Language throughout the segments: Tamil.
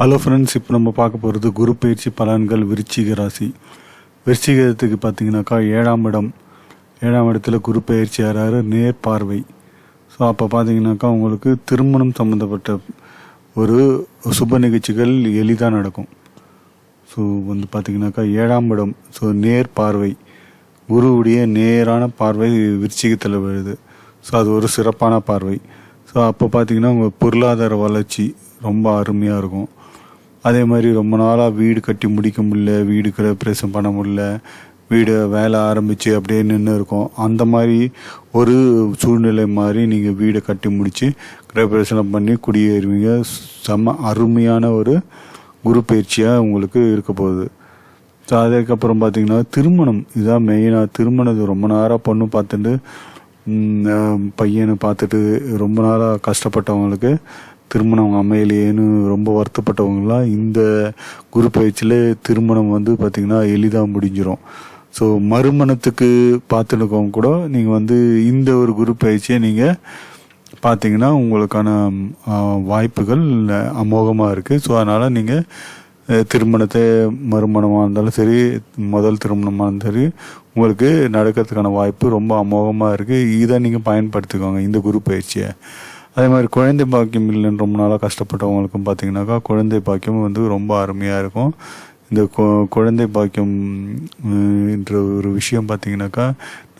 ஹலோ ஃப்ரெண்ட்ஸ், இப்போ நம்ம பார்க்க போகிறது குரு பயிற்சி பலன்கள். விருச்சிக ராசி. விருச்சிகத்துக்கு பார்த்தீங்கன்னாக்கா ஏழாம் இடத்துல குரு பயிற்சி ஆறாரு, நேர் பார்வை. ஸோ அப்போ பார்த்தீங்கன்னாக்கா உங்களுக்கு திருமணம் சம்மந்தப்பட்ட ஒரு சுப நிகழ்ச்சிகள் எளிதாக நடக்கும். ஸோ பார்த்தீங்கன்னாக்கா ஏழாம் இடம், ஸோ நேர் பார்வை, குருவுடைய நேரான பார்வை விருச்சிகத்தில் விழுது. ஸோ அது ஒரு சிறப்பான பார்வை. ஸோ அப்போ பார்த்தீங்கன்னா உங்கள் பொருளாதார வளர்ச்சி ரொம்ப அருமையாக இருக்கும். அதே மாதிரி ரொம்ப நாளாக வீடு கட்டி முடிக்க முடியல, வீடு கிரகப்பிரவேசம் பண்ண முடியல, வீடு வேலை ஆரம்பித்து அப்படியே நின்று இருக்கும். அந்த மாதிரி ஒரு சூழ்நிலை மாதிரி நீங்கள் வீடை கட்டி முடித்து கிரகப்பிரவேசம் பண்ணி குடியேறுவீங்க. செம்ம அருமையான ஒரு குரு பயிற்சியாக உங்களுக்கு இருக்க போகுது. ஸோ அதுக்கப்புறம் பார்த்தீங்கன்னா திருமணம், இதுதான் மெயினாக. திருமணம் ரொம்ப நேரம் பொண்ணு பார்த்துட்டு பையனை பார்த்துட்டு ரொம்ப நாளாக கஷ்டப்பட்டவங்களுக்கு திருமணம் அமையலையேன்னு ரொம்ப வருத்தப்பட்டவங்களாம் இந்த குரு பயிற்சியில் திருமணம் பார்த்திங்கன்னா எளிதாக முடிஞ்சிடும். ஸோ மறுமணத்துக்கு பார்த்துருக்கவங்க கூட நீங்கள் இந்த ஒரு குரு பயிற்சியை நீங்கள் பார்த்தீங்கன்னா உங்களுக்கான வாய்ப்புகள் அமோகமாக இருக்குது. ஸோ அதனால் நீங்கள் திருமணத்தை மறுமணமாக இருந்தாலும் சரி, முதல் திருமணமாக இருந்தாலும் சரி, உங்களுக்கு நடக்கிறதுக்கான வாய்ப்பு ரொம்ப அமோகமாக இருக்குது. இதை நீங்கள் பயன்படுத்திக்கோங்க, இந்த குரு பயிற்சியை. அதே மாதிரி குழந்தை பாக்கியம் இல்லைன்னு ரொம்ப நாளாக கஷ்டப்பட்டவங்களுக்கும் பார்த்தீங்கன்னாக்கா குழந்தை பாக்கியம் ரொம்ப அருமையாக இருக்கும். இந்த குழந்தை பாக்கியம் என்ற ஒரு விஷயம் பார்த்தீங்கன்னாக்கா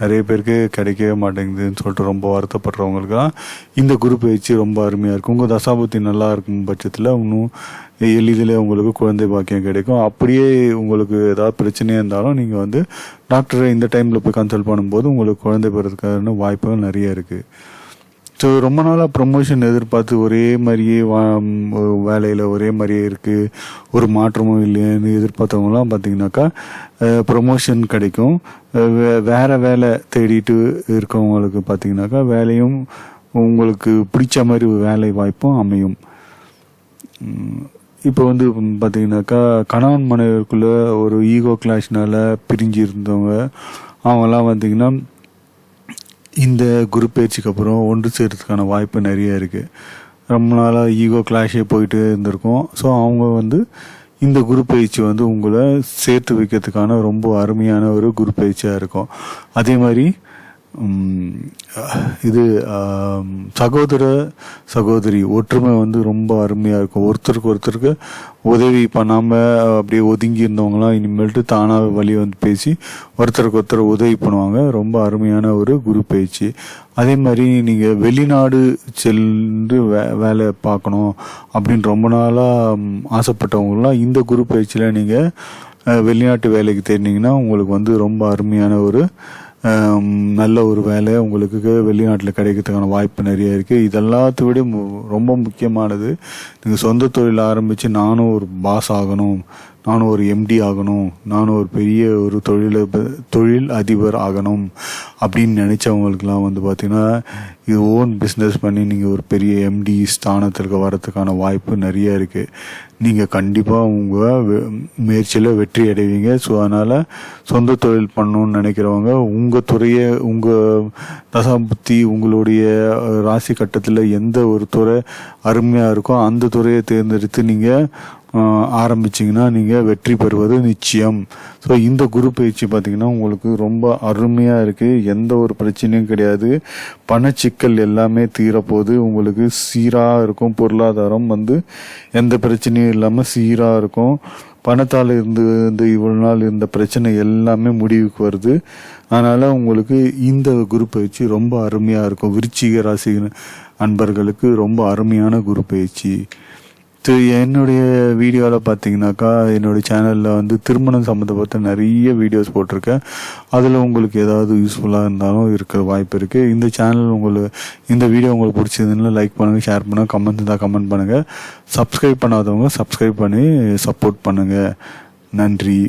நிறைய பேருக்கு கிடைக்கவே மாட்டேங்குதுன்னு சொல்லிட்டு ரொம்ப வருத்தப்படுறவங்களுக்குலாம் இந்த குரு பயிற்சி ரொம்ப அருமையாக இருக்கும். உங்கள் தசாபுத்தி நல்லா இருக்கும் பட்சத்தில் இன்னும் எளிதில் உங்களுக்கு குழந்தை பாக்கியம் கிடைக்கும். அப்படியே உங்களுக்கு ஏதாவது பிரச்சனையாக இருந்தாலும் நீங்கள் டாக்டரை இந்த டைமில் போய் கன்சல்ட் பண்ணும்போது உங்களுக்கு குழந்தை பெறதுக்கான வாய்ப்புகள் நிறைய இருக்குது. ஸோ ரொம்ப நாளாக ப்ரமோஷன் எதிர்பார்த்து ஒரே மாதிரியே வேலையில் ஒரே மாதிரியே இருக்குது, ஒரு மாற்றமும் இல்லைன்னு எதிர்பார்த்தவங்களாம் பார்த்தீங்கன்னாக்கா ப்ரமோஷன் கிடைக்கும். வேறு வேலை தேடிட்டு இருக்கவங்களுக்கு பார்த்தீங்கன்னாக்கா வேலையும் உங்களுக்கு பிடிச்ச மாதிரி வேலை வாய்ப்பும் அமையும். இப்போ பார்த்தீங்கன்னாக்கா கணவன் மனைவிக்குள்ளே ஒரு ஈகோ கிளாஷ்னால பிரிஞ்சு இருந்தவங்க அவங்கெல்லாம் பார்த்தீங்கன்னா இந்த குரு பயிற்சிக்கு அப்புறம் ஒன்று சேர்றதுக்கான வாய்ப்பு நிறைய இருக்குது. ரொம்ப நாளாக ஈகோ கிளாஷே போயிட்டு இருந்திருக்கும். ஸோ அவங்க இந்த குரு பயிற்சி உங்களை சேர்த்து வைக்கிறதுக்கான ரொம்ப அருமையான ஒரு குரு பயிற்சியாக இருக்கும். அதே மாதிரி இது சகோதர சகோதரி ஒற்றுமை ரொம்ப அருமையாக இருக்கும். ஒருத்தருக்கு உதவி பண்ணாமல் அப்படியே ஒதுங்கி இருந்தவங்களாம் இனிமேல்ட்டு தானாக வழி பேசி ஒருத்தருக்கு ஒருத்தர் உதவி பண்ணுவாங்க. ரொம்ப அருமையான ஒரு குரு பயிற்சி. அதே மாதிரி நீங்கள் வெளிநாடு சென்று வேலை பார்க்கணும் அப்படின்னு ரொம்ப நாளாக ஆசைப்பட்டவங்களாம் இந்த குரு பயிற்சியில் நீங்கள் வெளிநாட்டு வேலைக்கு தேடினீங்கன்னா உங்களுக்கு ரொம்ப அருமையான ஒரு நல்ல ஒரு வேலை உங்களுக்கு வெளிநாட்டில் கிடைக்கிறதுக்கான வாய்ப்பு நிறைய இருக்குது. இதெல்லாத்த விட ரொம்ப முக்கியமானது, நீங்கள் சொந்த தொழில் ஆரம்பித்து நானும் ஒரு பாஸ் ஆகணும், நானும் ஒரு எம்டி ஆகணும், நானும் ஒரு பெரிய ஒரு தொழில் அதிபர் ஆகணும் அப்படின்னு நினச்சவங்களுக்கெல்லாம் பார்த்தீங்கன்னா இது ஓன் பிஸ்னஸ் பண்ணி நீங்கள் ஒரு பெரிய எம்டி ஸ்தானத்திற்கு வரத்துக்கான வாய்ப்பு நிறைய இருக்குது. நீங்கள் கண்டிப்பாக உங்கள் முயற்சியில் வெற்றி அடைவீங்க. ஸோ அதனால் சொந்த தொழில் பண்ணணும்னு நினைக்கிறவங்க உங்கள் துறையை, உங்கள் தசாபுத்தி, உங்களுடைய ராசி கட்டத்தில் எந்த ஒரு துறை அருமையாக இருக்கோ அந்த துறையை தேர்ந்தெடுத்து நீங்கள் ஆரம்பிச்சிங்கன்னா நீங்கள் வெற்றி பெறுவது நிச்சயம். ஸோ இந்த குரு பயிற்சி பார்த்திங்கன்னா உங்களுக்கு ரொம்ப அருமையாக இருக்குது. எந்த ஒரு பிரச்சனையும் கிடையாது. பணச்சிக்கல் எல்லாமே தீரப்போகுது. உங்களுக்கு சீராக இருக்கும். பொருளாதாரம் எந்த பிரச்சனையும் இல்லாமல் சீராக இருக்கும். பணத்தால் இருந்து இவ்வளவு நாள் இருந்த பிரச்சனை எல்லாமே முடிவுக்கு வருது. அதனால் உங்களுக்கு இந்த குரு பயிற்சி ரொம்ப அருமையாக இருக்கும். விருச்சிக ராசி அன்பர்களுக்கு ரொம்ப அருமையான குரு பயிற்சி. என்னுடைய வீடியோவில் பார்த்தீங்கன்னாக்கா என்னுடைய சேனலில் திருமணம் சம்மந்தப்பட்ட நிறைய வீடியோஸ் போட்டிருக்கேன். அதில் உங்களுக்கு ஏதாவது யூஸ்ஃபுல்லாக இருந்தாலும் இருக்கிற வாய்ப்பு இருக்குது. இந்த சேனல் இந்த வீடியோ உங்களுக்கு பிடிச்சதுன்னா லைக் பண்ணுங்கள், ஷேர் பண்ணுங்கள், கமெண்ட் இருந்தால் கமெண்ட் பண்ணுங்கள். சப்ஸ்கிரைப் பண்ணாதவங்க சப்ஸ்கிரைப் பண்ணி சப்போர்ட் பண்ணுங்கள். நன்றி.